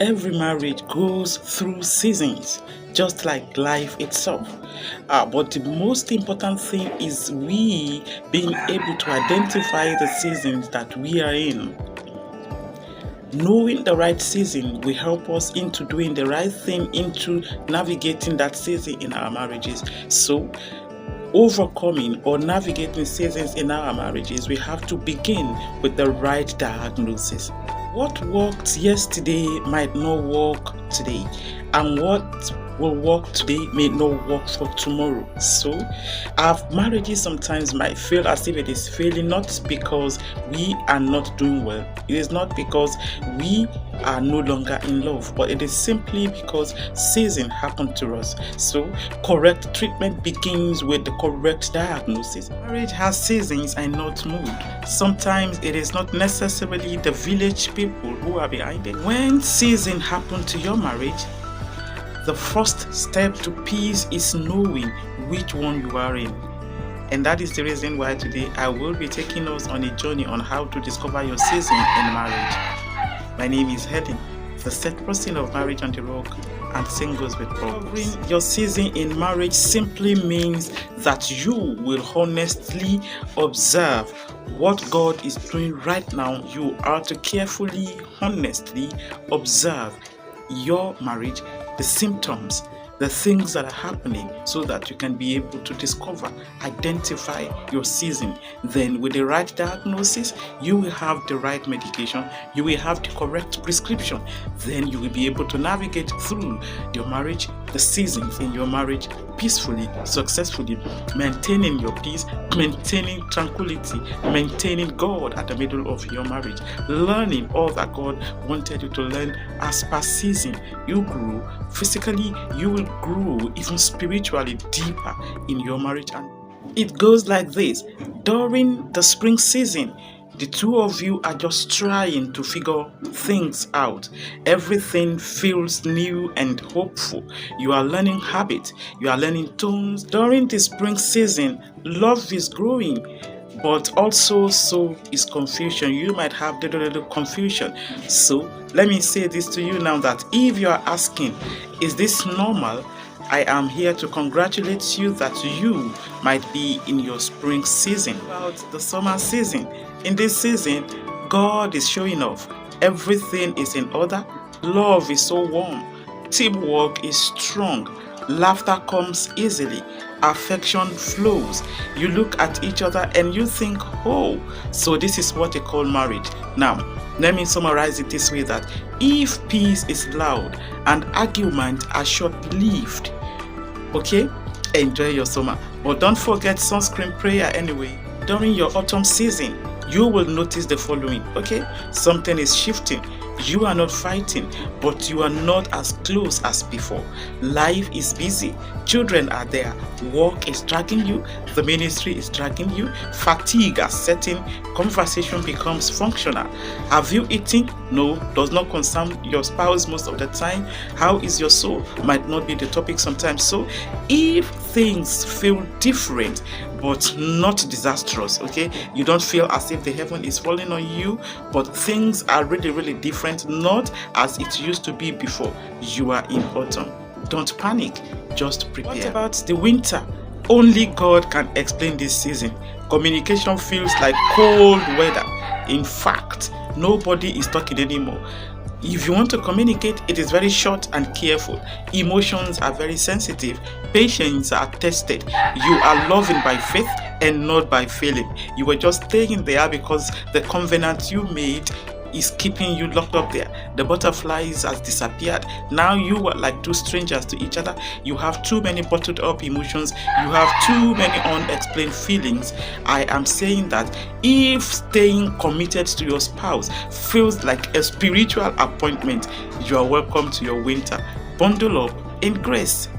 Every marriage goes through seasons, just like life itself. But the most important thing is we being able to identify the seasons that we are in. Knowing the right season will help us into doing the right thing, into navigating that season in our marriages. So, overcoming or navigating seasons in our marriages, we have to begin with the right diagnosis. What worked yesterday might not work today, and what will work today may not work for tomorrow. So, our marriages sometimes might feel as if it is failing, not because we are not doing well. It is not because we are no longer in love, but it is simply because season happened to us. So, correct treatment begins with the correct diagnosis. Marriage has seasons and not mood. Sometimes it is not necessarily the village people who are behind it. When season happened to your marriage, the first step to peace is knowing which one you are in. And that is the reason why today I will be taking us on a journey on how to discover your season in marriage. My name is Helen, the set person of Marriage on the Rock and Singles with Purpose. Discovering your season in marriage simply means that you will honestly observe what God is doing right now. You are to carefully, honestly observe your marriage, the symptoms, the things that are happening, so that you can be able to discover, identify your season. Then with the right diagnosis, you will have the right medication, you will have the correct prescription. Then you will be able to navigate through your marriage, the seasons in your marriage peacefully, successfully, maintaining your peace, maintaining tranquility, maintaining God at the middle of your marriage, learning all that God wanted you to learn as per season. You grew physically, you will grow even spiritually deeper in your marriage. And it goes like this: during the spring season, the two of you are just trying to figure things out. Everything feels new and hopeful. You are learning habits, you are learning tones. During the spring season, love is growing, but also so is confusion. You might have little confusion. So let me say this to you now, that if you are asking, is this normal? I am here to congratulate you that you might be in your spring season. About the summer season, in this season, God is showing off. Everything is in order. Love is so warm. Teamwork is strong. Laughter comes easily. Affection flows. You look at each other and you think, oh, so this is what they call marriage. Now, let me summarize it this way: that if peace is loud and argument are short-lived, okay, enjoy your summer. But don't forget sunscreen prayer anyway. During your autumn season, you will notice the following, okay? Something is shifting. You are not fighting, but you are not as close as before. Life is busy. Children are there. Work is dragging you. The ministry is dragging you. Fatigue is setting. Conversation becomes functional. Have you eaten? No, does not concern your spouse most of the time. How is your soul? Might not be the topic sometimes. So if things feel different but not disastrous, okay, you don't feel as if the heaven is falling on you, but things are really different, not as it used to be before, you are in autumn. Don't panic, just prepare. What about the winter? Only God can explain this season. Communication feels like cold weather. In fact, nobody is talking anymore. If you want to communicate, it is very short and careful. Emotions are very sensitive. Patience are tested. You are loving by faith and not by feeling. You were just staying there because the covenant you made is keeping you locked up there. The butterflies has disappeared. Now you are like two strangers to each other. You have too many bottled up emotions. You have too many unexplained feelings. I am saying that if staying committed to your spouse feels like a spiritual appointment, you are welcome to your winter. Bundle up in grace.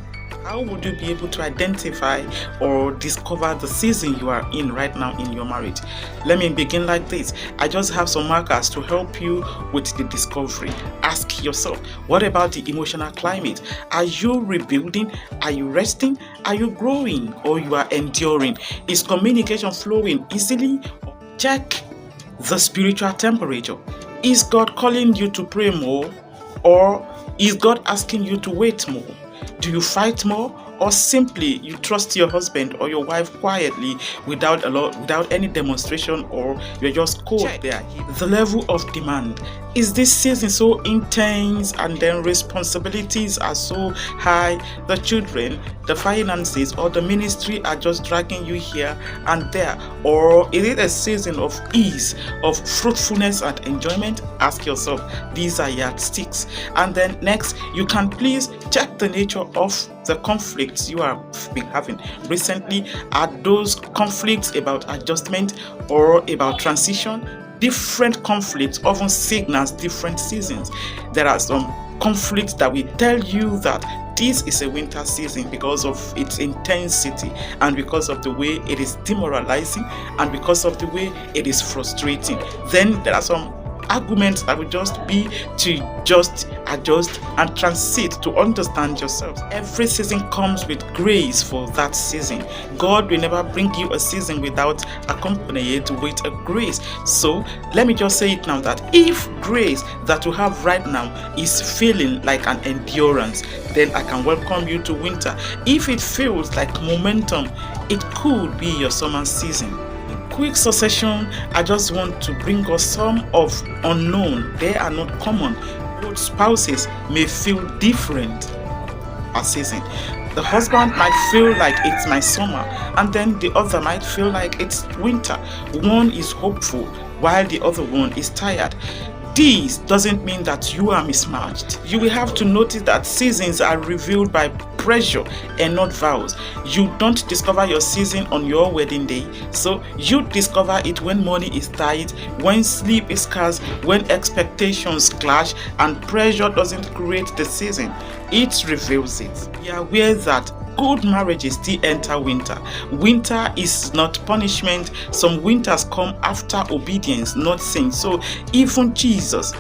How would you be able to identify or discover the season you are in right now in your marriage? Let me begin like this. I just have some markers to help you with the discovery. Ask yourself, what about the emotional climate? Are you rebuilding? Are you resting? Are you growing? Or you are enduring? Is communication flowing easily? Check the spiritual temperature. Is God calling you to pray more? Or is God asking you to wait more? Do you fight more? Or simply you trust your husband or your wife quietly without any demonstration, or you're just cold there? The level of demand. Is this season so intense and then responsibilities are so high? The children, the finances, or the ministry are just dragging you here and there? Or is it a season of ease, of fruitfulness and enjoyment? Ask yourself. These are yardsticks. And then next, you can please check the nature of the conflicts you have been having recently. Are those conflicts about adjustment or about transition? Different conflicts often signals different seasons. There are some conflicts that will tell you that this is a winter season because of its intensity and because of the way it is demoralizing and because of the way it is frustrating. Then there are some arguments that will just be to just adjust and transit to understand yourselves. Every season comes with grace for that season. God will never bring you a season without accompanying it with a grace. So let me just say it now, that if grace that you have right now is feeling like an endurance, then I can welcome you to winter. If it feels like momentum, it could be your summer season. Quick succession, I just want to bring us some of unknown. They are not common. Both spouses may feel different a season. The husband might feel like it's my summer, and then the other might feel like it's winter. One is hopeful while the other one is tired. This doesn't mean that you are mismatched. You will have to notice that seasons are revealed by pressure and not vows. You don't discover your season on your wedding day. So you discover it when money is tight, when sleep is scarce, when expectations clash, and pressure doesn't create the season. It reveals it. Be aware that good marriages still enter winter. Winter is not punishment. Some winters come after obedience, not sin. So even Jesus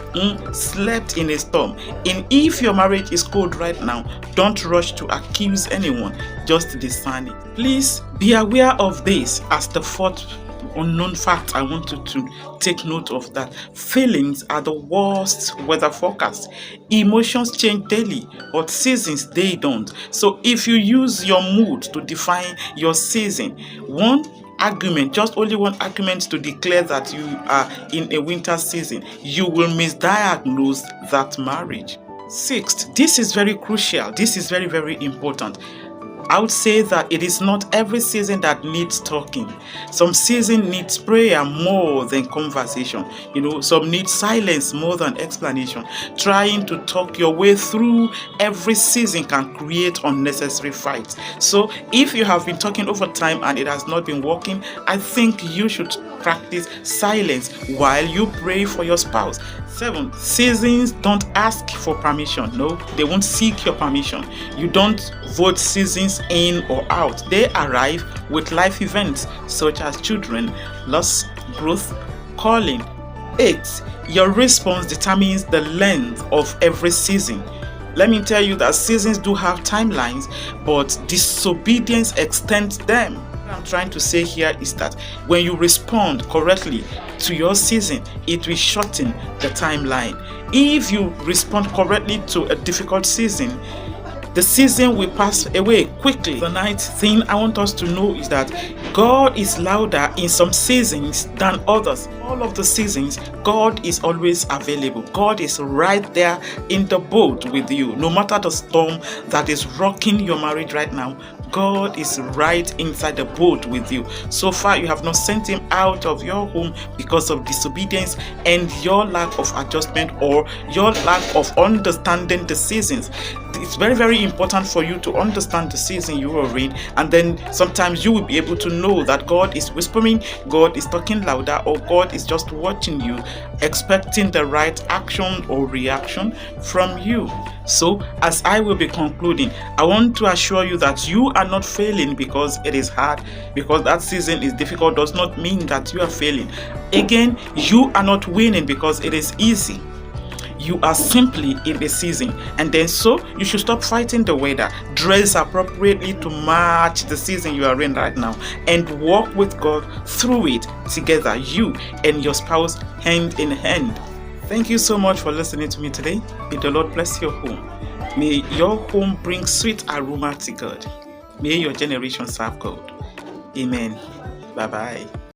slept in a storm. And if your marriage is cold right now, don't rush to accuse anyone. Just discern it. Please be aware of this as the fourth unknown fact. I want you to take note of that. Feelings are the worst weather forecast. Emotions change daily, but seasons, they don't. So if you use your mood to define your season, only one argument to declare that you are in a winter season, you will misdiagnose that marriage. Sixth, this is very crucial. This is very, very important. I would say that it is not every season that needs talking. Some season needs prayer more than conversation. Some need silence more than explanation. Trying to talk your way through every season can create unnecessary fights. So if you have been talking over time and it has not been working, I think you should practice silence while you pray for your spouse. 7, seasons don't ask for permission. No, they won't seek your permission. You don't vote seasons in or out. They arrive with life events such as children, loss, growth, calling. 8, your response determines the length of every season. Let me tell you that seasons do have timelines, but disobedience extends them. What I'm trying to say here is that when you respond correctly to your season, it will shorten the timeline. If you respond correctly to a difficult season, the season will pass away quickly. The ninth thing I want us to know is that God is louder in some seasons than others. All of the seasons, God is always available. God is right there in the boat with you. No matter the storm that is rocking your marriage right now, God is right inside the boat with you. So far, you have not sent him out of your home because of disobedience and your lack of adjustment or your lack of understanding the seasons. It's very, very important for you to understand the season you are in, and then sometimes you will be able to know that God is whispering, God is talking louder, or God is just watching you, expecting the right action or reaction from you. So, as I will be concluding, I want to assure you that you are not failing because it is hard, because that season is difficult does not mean that you are failing. Again, you are not winning because it is easy. You are simply in a season, and then so you should stop fighting the weather. Dress appropriately to match the season you are in right now, and walk with God through it together, you and your spouse hand in hand. Thank you so much for listening to me today. May the Lord bless your home. May your home bring sweet aroma to God. May your generation serve God. Amen. Bye-bye.